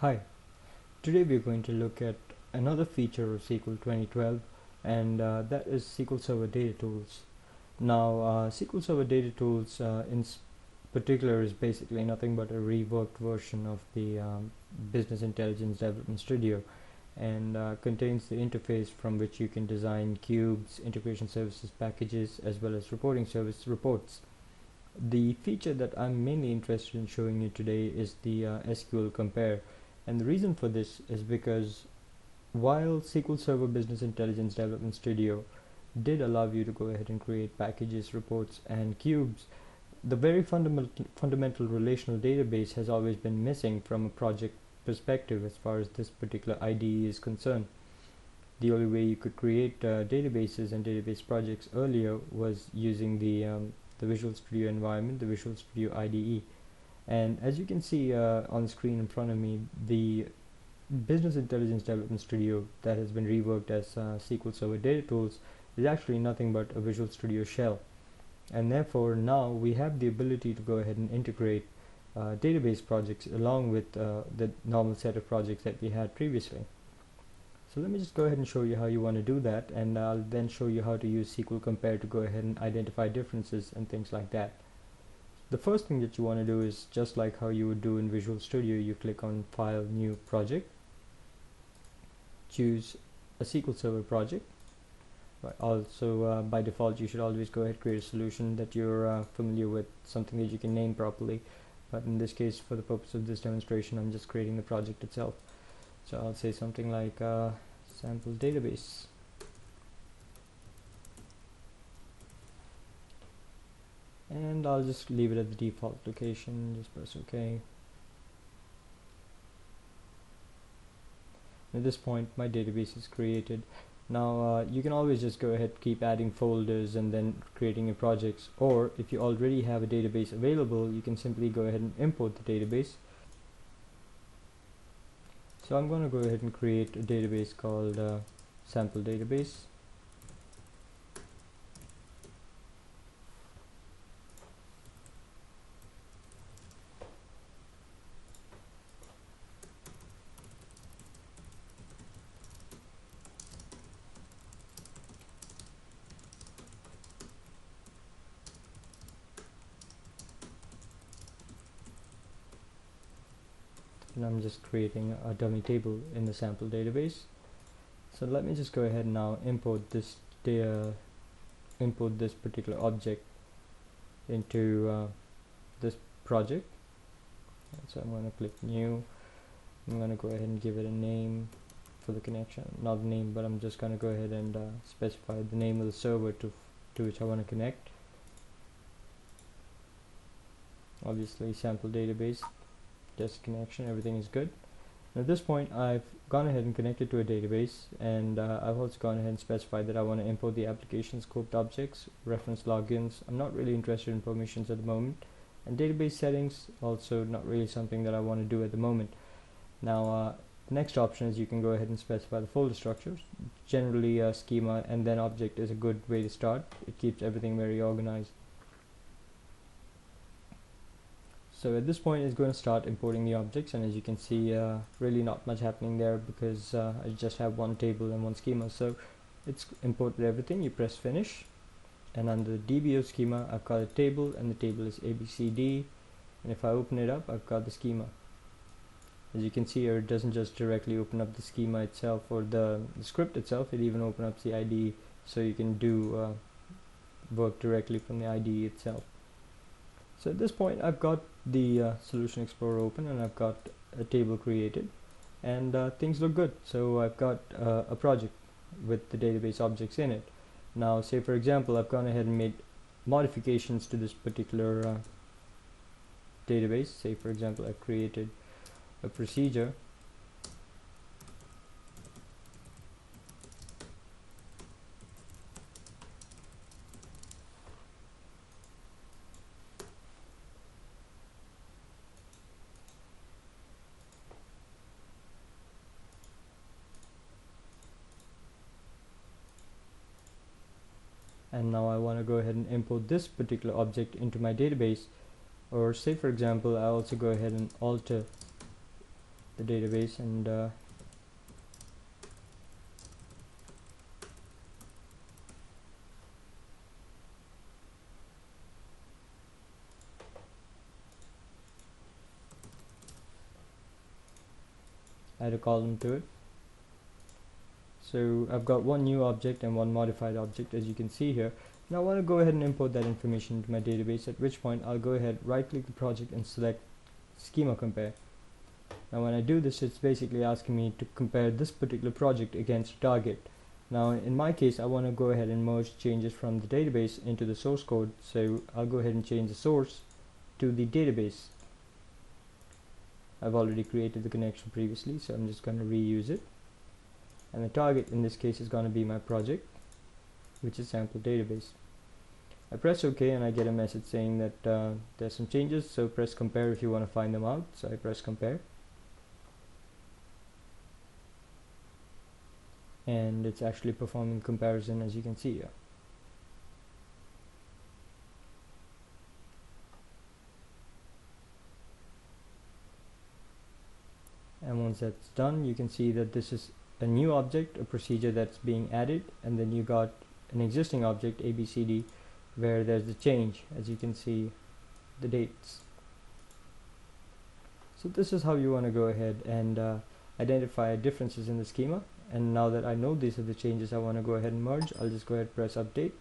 Hi, today we're going to look at another feature of SQL 2012, and that is SQL Server Data Tools. Now, SQL Server Data Tools particular is basically nothing but a reworked version of the Business Intelligence Development Studio, and contains the interface from which you can design cubes, integration services packages, as well as reporting service reports. The feature that I'm mainly interested in showing you today is the SQL compare. And the reason for this is because while SQL Server Business Intelligence Development Studio did allow you to go ahead and create packages, reports, and cubes, the very fundamental relational database has always been missing from a project perspective as far as this particular IDE is concerned. The only way you could create databases and database projects earlier was using the Visual Studio environment, the Visual Studio IDE. And as you can see on the screen in front of me, the Business Intelligence Development Studio that has been reworked as SQL Server Data Tools is actually nothing but a Visual Studio shell. And therefore now we have the ability to go ahead and integrate database projects along with the normal set of projects that we had previously. So let me just go ahead and show you how you want to do that, and I'll then show you how to use SQL compare to go ahead and identify differences and things like that. The first thing that you want to do is, just like how you would do in Visual Studio, you click on File, New Project, choose a SQL Server project. Also, by default, you should always go ahead and create a solution that you're familiar with, something that you can name properly. But in this case, for the purpose of this demonstration, I'm just creating the project itself. So I'll say something like sample database. And I'll just leave it at the default location, just press OK. At this point, my database is created. Now you can always just go ahead, keep adding folders and then creating your projects, or if you already have a database available, you can simply go ahead and import the database. So I'm going to go ahead and create a database called sample database. And I'm just creating a dummy table in the sample database. So let me just go ahead and now import this particular object into this project. So I'm going to click new. I'm going to go ahead and give it a name for the connection, not a name, but I'm just going to go ahead and specify the name of the server to which I want to connect. Obviously sample database, just connection, everything is good. And at this point, I've gone ahead and connected to a database, and I've also gone ahead and specified that I want to import the application scoped objects, reference logins. I'm not really interested in permissions at the moment, and database settings, also not really something that I want to do at the moment. Now the next option is you can go ahead and specify the folder structures. Generally schema and then object is a good way to start. It keeps everything very organized. So at this point, it's going to start importing the objects, and as you can see, really not much happening there because I just have one table and one schema. So it's imported everything. You press finish, and under the DBO schema, I've got a table, and the table is ABCD. And if I open it up, I've got the schema. As you can see here, it doesn't just directly open up the schema itself or the script itself. It even opens up the IDE, so you can do work directly from the IDE itself. So at this point, I've got the Solution Explorer open, and I've got a table created, and things look good. So I've got a project with the database objects in it. Now, say for example, I've gone ahead and made modifications to this particular database. Say for example, I've created a procedure. And now I want to go ahead and import this particular object into my database. Or say for example, I also go ahead and alter the database and add a column to it. So I've got one new object and one modified object, as you can see here. Now I want to go ahead and import that information into my database, at which point I'll go ahead, right click the project and select Schema Compare. Now when I do this, it's basically asking me to compare this particular project against target. Now in my case, I want to go ahead and merge changes from the database into the source code, so I'll go ahead and change the source to the database. I've already created the connection previously, so I'm just going to reuse it. And the target in this case is going to be my project, which is sample database. I press OK and I get a message saying that there's some changes, so press compare if you want to find them out. So I press compare. And it's actually performing comparison, as you can see here. And once that's done, you can see that this is a new object, a procedure that's being added, and then you got an existing object, ABCD, where there's the change, as you can see the dates. So this is how you want to go ahead and identify differences in the schema. And now that I know these are the changes I want to go ahead and merge, I'll just go ahead and press update,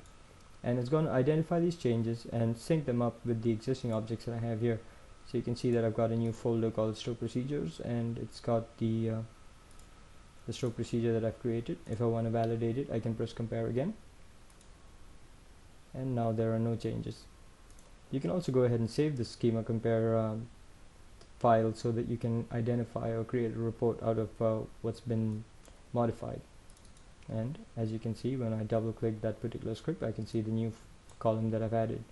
and it's going to identify these changes and sync them up with the existing objects that I have here. So you can see that I've got a new folder called store procedures, and it's got the store procedure that I've created. If I want to validate it, I can press compare again, and now there are no changes. You can also go ahead and save the schema compare file so that you can identify or create a report out of what's been modified. And as you can see, when I double click that particular script, I can see the new column that I've added.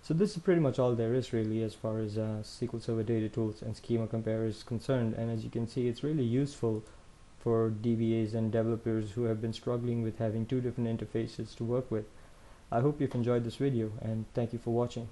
So this is pretty much all there is really as far as SQL Server Data Tools and Schema Compare is concerned. And as you can see, it's really useful for DBAs and developers who have been struggling with having two different interfaces to work with. I hope you've enjoyed this video, and thank you for watching.